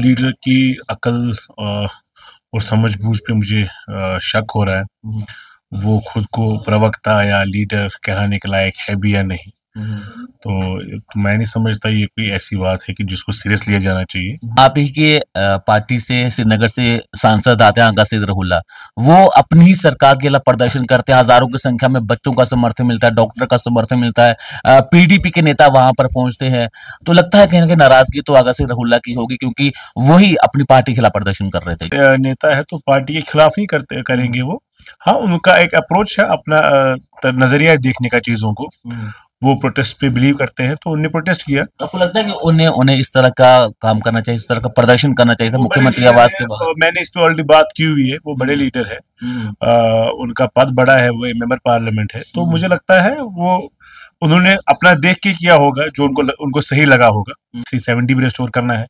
Leader की अकल और समझ-बूझ पे मुझे शक हो रहा है। वो खुद को प्रवक्ता या लीडर कहलाने के लायक है भी या नहीं। तो मैं नहीं समझता ये कोई ऐसी बात है कि जिसको सीरियस लिया जाना चाहिए। आप ही के पार्टी से श्रीनगर से सांसद आते हैं आगा सिद्द रहुल्ला। वो अपनी ही सरकार के खिलाफ प्रदर्शन करते हैं, हजारों की संख्या में बच्चों का समर्थन मिलता है, डॉक्टर का समर्थन मिलता है, पीडीपी के नेता वहां पर पहुंचते हैं। तो लगता है कहीं ना कहीं नाराजगी तो आगा सिद्द रहुल्ला की होगी, क्योंकि वही अपनी पार्टी के खिलाफ प्रदर्शन कर रहे थे। नेता है तो पार्टी के खिलाफ नहीं करेंगे वो। हाँ, उनका एक अप्रोच है, अपना नजरिया देखने का चीजों को। वो प्रोटेस्ट पे बिलीव करते हैं तो उन्होंने प्रोटेस्ट किया। आपको लगता है कि उन्हें उन्हें इस तरह का काम करना चाहिए, इस तरह का प्रदर्शन करना चाहिए था वो बड़े मुख्यमंत्री लीडर आवास है, के बाहर? मैंने इस पे ऑलरेडी बात की हुई है। वो बड़े लीडर है, उनका पद बड़ा है, वो मेंबर पार्लियामेंट है। तो मुझे लगता है वो उन्होंने अपना देख के किया होगा जो उनको सही लगा होगा। 370 भी रेस्टोर करना है,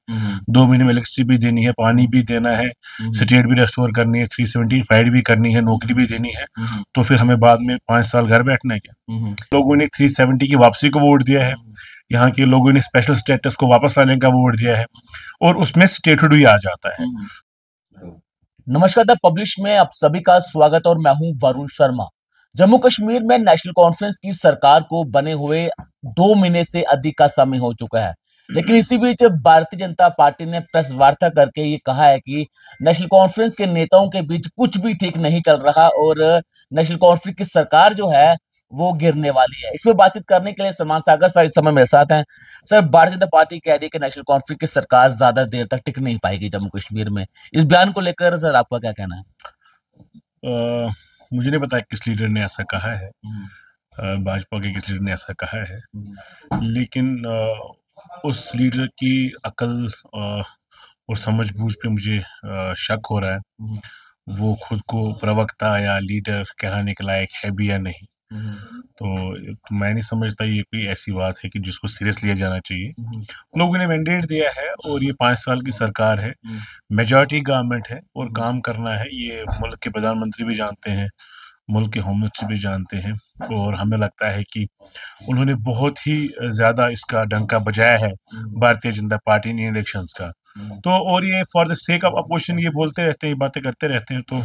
2 महीने में इलेक्ट्रिसिटी भी देनी है, पानी भी देना है, स्टेट भी रेस्टोर करनी है, 375 भी करनी है, नौकरी भी देनी है। तो फिर हमें बाद में 5 साल घर बैठना है क्या? लोगों ने 370 की वापसी को वोट दिया है, यहाँ के लोगों ने स्पेशल स्टेटस को वापस लाने का वोट दिया है, और उसमें स्टेटहुड भी आ जाता है। नमस्कार, द पब्लिश में आप सभी का स्वागत और मैं हूं वरुण शर्मा। जम्मू कश्मीर में नेशनल कॉन्फ्रेंस की सरकार को बने हुए 2 महीने से अधिक का समय हो चुका है, लेकिन इसी बीच भारतीय जनता पार्टी ने प्रेस वार्ता करके ये कहा है कि नेशनल कॉन्फ्रेंस के नेताओं के बीच कुछ भी ठीक नहीं चल रहा और नेशनल कॉन्फ्रेंस की सरकार जो है वो गिरने वाली है। इसमें बातचीत करने के लिए सलमान सागर सर इस समय मेरे साथ हैं। सर, भारतीय जनता पार्टी कह रही है कि नेशनल कॉन्फ्रेंस की सरकार ज्यादा देर तक टिक नहीं पाएगी जम्मू कश्मीर में। इस बयान को लेकर सर आपका क्या कहना है? मुझे नहीं पता किस लीडर ने ऐसा कहा है, भाजपा के किस लीडर ने ऐसा कहा है, लेकिन उस लीडर की अकल और समझ-बूझ पे मुझे शक हो रहा है। वो खुद को प्रवक्ता या लीडर कहलाने के लायक है भी या नहीं। तो मैं नहीं समझता ये कोई ऐसी बात है कि जिसको सीरियस लिया जाना चाहिए। लोगों ने मैंडेट दिया है और ये 5 साल की सरकार है, मेजॉरिटी गवर्नमेंट है और काम करना है। ये मुल्क के प्रधानमंत्री भी जानते हैं, मुल्क के होम मिनिस्टर भी जानते हैं, और हमें लगता है कि उन्होंने बहुत ही ज़्यादा इसका डंका बजाया है भारतीय जनता पार्टी ने इलेक्शंस का। तो और ये for the sake of opposition ये बोलते रहते हैं, ये बातें करते रहते हैं, तो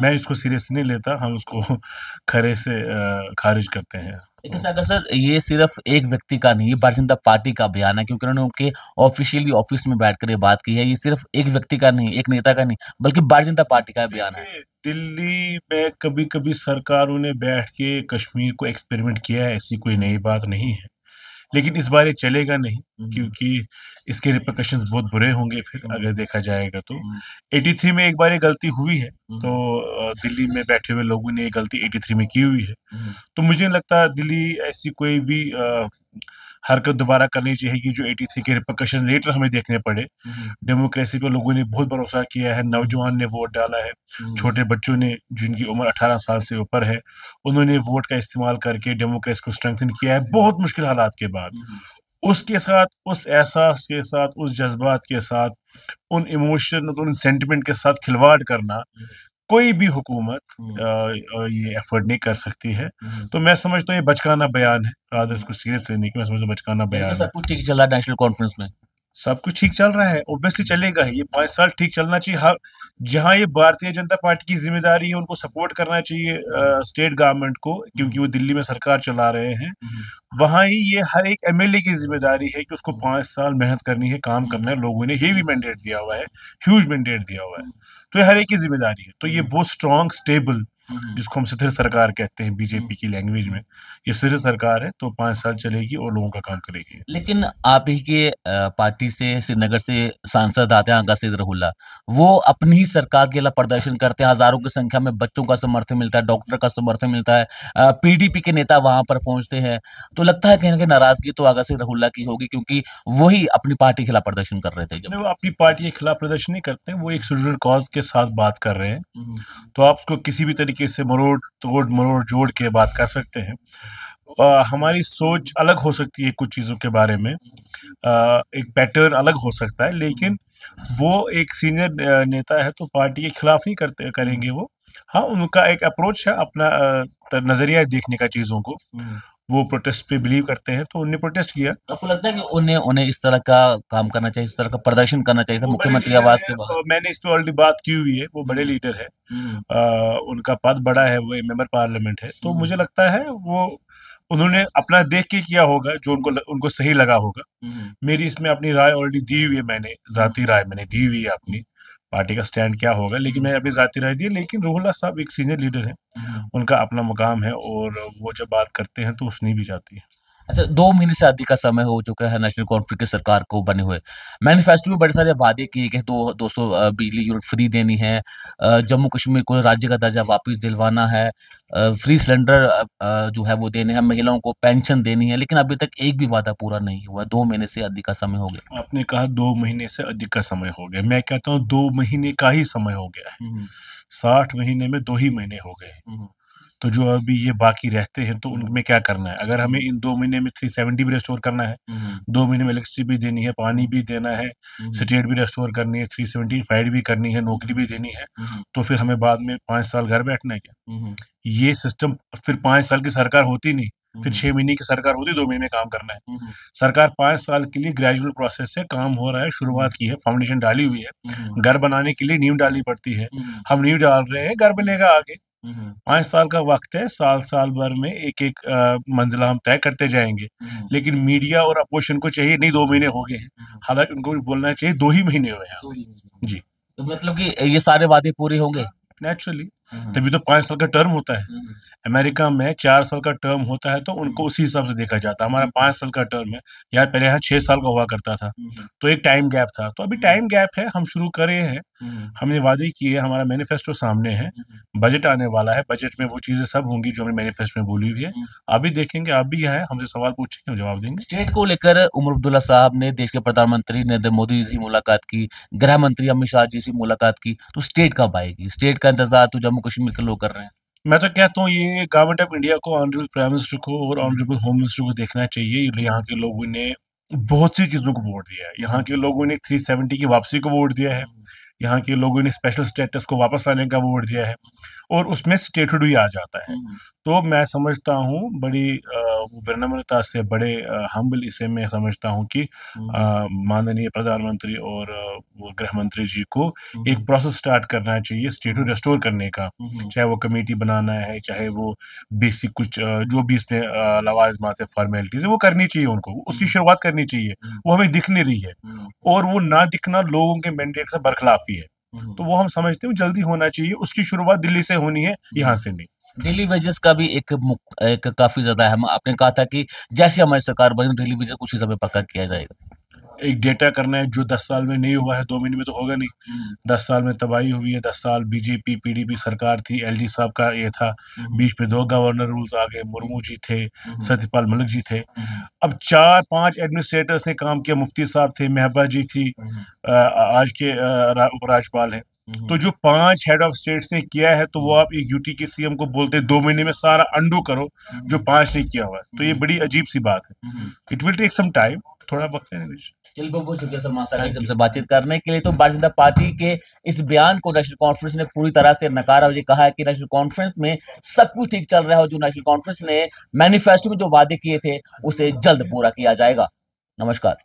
मैं इसको सीरियस नहीं लेता। हम उसको खरे से खारिज करते हैं। लेकिन सर, अगर सर ये सिर्फ एक व्यक्ति का नहीं, भारतीय जनता पार्टी का बयान है, क्योंकि उन्होंने उनके ऑफिशियली ऑफिस में बैठकर ये बात की है। ये सिर्फ एक व्यक्ति का नहीं, एक नेता का नहीं, बल्कि भारतीय जनता पार्टी का बयान है। देखिए, दिल्ली में कभी-कभी सरकारों ने बैठ के कश्मीर को एक्सपेरिमेंट किया है, ऐसी कोई नई बात नहीं है। लेकिन इस बार ये चलेगा नहीं, क्योंकि इसके रिpercussions बहुत बुरे होंगे फिर अगर देखा जाएगा तो। 83 में एक बार ये गलती हुई है, तो दिल्ली में बैठे हुए लोगों ने ये गलती 83 में की हुई है। तो मुझे नहीं लगता दिल्ली ऐसी कोई भी हरकत दोबारा करनी चाहिए कि जो 83 के रिpercussions लेटर हमें देखने पड़े। डेमोक्रेसी पे लोगों ने बहुत भरोसा किया है, नौजवान ने वोट डाला है, छोटे बच्चों ने जिनकी उम्र 18 साल से ऊपर है, उन्होंने वोट का इस्तेमाल करके डेमोक्रेसी को स्ट्रेंथन किया है बहुत मुश्किल हालात के बाद। उसके साथ, उस एहसास के साथ, उस जज़्बात के साथ, उन इमोशन, उन सेंटिमेंट के साथ खिलवाड़ करना कोई भी हुकूमत ये एफर्ट नहीं कर सकती है। तो मैं समझता हूँ ये बचकाना बयान है, रादर इसको सीरियस लेने की मैं समझता हूँ बचकाना बयान है। सब कुछ ठीक चल रहा है नेशनल कॉन्फ्रेंस में? सब कुछ ठीक चल रहा है, ऑब्वियसली चलेगा ही। ये 5 साल ठीक चलना चाहिए। हर जहाँ ये भारतीय जनता पार्टी की ज़िम्मेदारी है, उनको सपोर्ट करना चाहिए स्टेट गवर्नमेंट को, क्योंकि वो दिल्ली में सरकार चला रहे हैं। वहाँ ही ये हर एक एमएलए की ज़िम्मेदारी है कि उसको 5 साल मेहनत करनी है, काम करना है। लोगों ने हेवी मैंडेट दिया हुआ है, ह्यूज मैंडेट दिया हुआ है। तो ये हर एक की ज़िम्मेदारी है। तो ये बहुत स्ट्रॉन्ग, स्टेबल, जिसको हम स्थिर सरकार कहते हैं बीजेपी की लैंग्वेज में, ये स्थिर सरकार है, तो 5 साल चलेगी और लोगों का काम करेगी। लेकिन आप ही के पार्टी से श्रीनगर से सांसद आते हैं आगा सिद्द रहुल्ला। वो अपनी ही सरकार के खिलाफ प्रदर्शन करते हैं, हजारों की संख्या में बच्चों का समर्थन मिलता है, डॉक्टर का समर्थन मिलता है, पीडीपी के नेता वहां पर पहुंचते हैं। तो लगता है कहीं ना कहीं नाराजगी तो आगा सिद्द रहुल्ला की होगी, क्योंकि वही अपनी पार्टी के खिलाफ प्रदर्शन कर रहे थे जब। नहीं, वो अपनी पार्टी के खिलाफ प्रदर्शन नहीं करते हैं, वो एक सोशल कॉज के साथ बात कर रहे हैं। तो आप उसको किसी भी तरीके से मरोड़ तोड़, मरोड़ जोड़ के बात कर सकते हैं। हमारी सोच अलग हो सकती है कुछ चीज़ों के बारे में, एक पैटर्न अलग हो सकता है, लेकिन वो एक सीनियर नेता है तो पार्टी के खिलाफ नहीं करेंगे वो। हाँ, उनका एक अप्रोच है, अपना नज़रिया देखने का चीज़ों को। वो प्रोटेस्ट पे बिलीव करते हैं, तो उन्होंने प्रोटेस्ट किया। तो आपको लगता है कि उन्हें उन्हें इस तरह का काम करना चाहिए, इस तरह का प्रदर्शन करना चाहिए था वो बड़े मुख्यमंत्री लीडर आवास है के बाहर? और मैंने इस पे ऑलरेडी बात की हुई है, वो बड़े लीडर है। हम्म, उनका पद बड़ा है, वो मेंबर पार्लियामेंट है, तो हम्म, मुझे लगता है वो उन्होंने अपना देख के किया होगा जो उनको सही लगा होगा। हम्म, मेरी इसमें अपनी राय ऑलरेडी दी हुई है, मैंने जाती राय मैंने दी हुई है अपनी, पार्टी का स्टैंड क्या होगा, लेकिन मैंने अपनी जाती राय दी है। लेकिन रोहला साहब एक सीनियर लीडर है, हम्म। उनका अपना मुकाम है और वो जब बात करते हैं तो सुनी भी जाती है। अच्छा, 2 महीने से अधिक का समय हो चुका है नेशनल कॉन्फ्रेंस की सरकार को बने हुए। मैनिफेस्टो में बड़े सारे वादे किए गए, 200 बिजली यूनिट फ्री देनी है, जम्मू कश्मीर को राज्य का दर्जा वापस दिलवाना है, फ्री सिलेंडर जो है वो देने हैं, महिलाओं को पेंशन देनी है, लेकिन अभी तक एक भी वादा पूरा नहीं हुआ। 2 महीने से अधिक का समय हो गया। आपने कहा 2 महीने से अधिक का समय हो गया, मैं कहता हूँ 2 महीने का ही समय हो गया है। हुँ, 60 महीने में 2 ही महीने हो गए। हुँ, तो जो अभी ये बाकी रहते हैं तो हुँ, उनमें क्या करना है? अगर हमें इन 2 महीने में 370 भी रिस्टोर करना है, हुँ, 2 महीने में इलेक्ट्रिसिटी भी देनी है, पानी भी देना है, हुँ, स्टेट भी रिस्टोर करनी है, 375 भी करनी है, नौकरी भी देनी है, हुँ, तो फिर हमें बाद में 5 साल घर बैठना है क्या? हुँ, ये सिस्टम फिर 5 साल की सरकार होती नहीं, फिर हुँ, 6 महीने की सरकार होती, 2 महीने में काम करना है। हुँ, सरकार 5 साल के लिए ग्रेजुअल प्रोसेस से काम हो रहा है, शुरुआत की है, फाउंडेशन डाली हुई हुँ, है। घर बनाने के लिए नींव डालनी पड़ती है। हुँ, हम नींव डाल रहे हैं, घर बनेगा आगे। हुँ, 5 साल का वक़्त है, साल-साल भर में एक-एक मंज़िला हम तय करते जाएँगे। हुँ, लेकिन मीडिया और अपोज़िशन को चाहिए नहीं 2 महीने हो गए हैं। हुँ, हालाँकि उनको भी बोलना चाहिए 2 ही महीने हुए हैं 2 हमें। ही महीने। जी, तो मतलब कि ये सारे वादे पूरे होंगे? नेचुरली, हुँ, तभी तो 5 साल का टर्म होता है। हुँ, अमेरिका में 4 साल का टर्म होता है, तो हुँ, उनको उसी हिसाब से देखा जाता है। हमारा हुँ, 5 साल का टर्म है, या पहले यहाँ 6 साल का हुआ करता था, हुँ, तो एक टाइम गैप था। तो अभी हुँ, टाइम गैप है, हम शुरू करे हैं, हुँ, हमने वादे किए, हमारा मैनिफेस्टो सामने है, हुँ, बजट आने वाला है, बजट में वो चीज़ें सब होंगी जो हमने मैनिफेस्टो में बोली हुई है। हुँ। आप भी देखेंगे, आप भी यहाँ हैं, हमसे सवाल पूछेंगे, हम जवाब देंगे। स्टेट को लेकर उमर अब्दुल्ला साहब ने देश के प्रधानमंत्री नरेंद्र मोदी जी से मुलाकात की, गृह मंत्री अमित शाह जी से मुलाकात की, तो स्टेट कब आएगी? स्टेट का इंतजार तो जम्मू कश्मीर के लोग कर रहे हैं। मैं तो कहता हूँ ये गवर्नमेंट ऑफ इंडिया को, ऑनरेबल प्राइम मिनिस्टर को और हुँ, ऑनरेबल होम मिनिस्टर को देखना चाहिए। यहाँ के लोगों ने बहुत सी चीज़ों को वोट दिया है। यहाँ हुँ, के लोगों ने 370 की वापसी को वोट दिया है। हुँ, यहाँ के लोगों ने स्पेशल स्टेटस को वापस लाने का वोट दिया है और उसमें स्टेटहुड भी आ जाता है। हुँ, तो मैं समझता हूँ बड़ी विनम्रता से, बड़े हम्बल इसे मैं समझता हूँ कि हुँ, माननीय प्रधानमंत्री और वो गृह मंत्री जी को हुँ, एक प्रोसेस स्टार्ट करना चाहिए स्टेटहुड रिस्टोर करने का। हुँ, हुँ, चाहे वो कमेटी बनाना है, चाहे वो बेसिक कुछ जो भी इसमें लवाज़मात है, फ़ॉर्मेलिटीज़ है, वो करनी चाहिए उनको। उसकी हुँ, शुरुआत करनी चाहिए। हुँ, वो हमें दिख नहीं रही है हुँ, और वो ना दिखना लोगों के मैंडेट से बरखिलाफ़ी है। हुँ, तो वो हम समझते हैं वो जल्दी होना चाहिए, उसकी शुरुआत दिल्ली से होनी है, यहाँ हुँ। से नहीं। डेली वेजेस का भी एक काफ़ी ज़्यादा अहम आपने कहा था कि जैसे हमारी सरकार बनी डेली वेजेस उसी समय पक्का किया जाएगा। एक डेटा करना है जो 10 साल में नहीं हुआ है, 2 महीने में तो होगा नहीं। हुँ, 10 साल में तबाही हुई है, 10 साल बीजेपी, पीडीपी सरकार थी, एलजी साहब का ये था, हुँ, हुँ, बीच में 2 गवर्नर रूल्स आ गए, मुर्मू जी थे, हुँ, हुँ, सत्यपाल मलिक जी थे। हुँ, हुँ, अब 4-5 एडमिनिस्ट्रेटर्स ने काम किया, मुफ्ती साहब थे, महबूबा जी थी, हुँ, हुँ, आज के उपराज्यपाल हैं। हुँ, तो हुँ, जो 5 हेड ऑफ स्टेट्स ने किया है, तो वो हुँ, आप एक यूटी के सीएम को बोलते 2 महीने में सारा अनडू करो, हुँ, जो हुँ, 5 ने किया हुआ है। तो ये हुँ, बड़ी अजीब-सी बात है। हुँ, हुँ। It will take some time, थोड़ा वक़्त है निश। चलिए बहुत-बहुत शुक्रिया सलमान साहब थैंक यू। हमसे बातचीत करने के लिए। तो भारतीय जनता पार्टी के इस बयान को नेशनल कॉन्फ्रेंस ने पूरी तरह से नकारा और ये कहा है कि नेशनल कॉन्फ्रेंस में सब कुछ ठीक चल रहा है और जो नेशनल कॉन्फ्रेंस ने मैनिफेस्टो में जो वादे किए थे, उसे जल्द पूरा किया जाएगा। नमस्कार।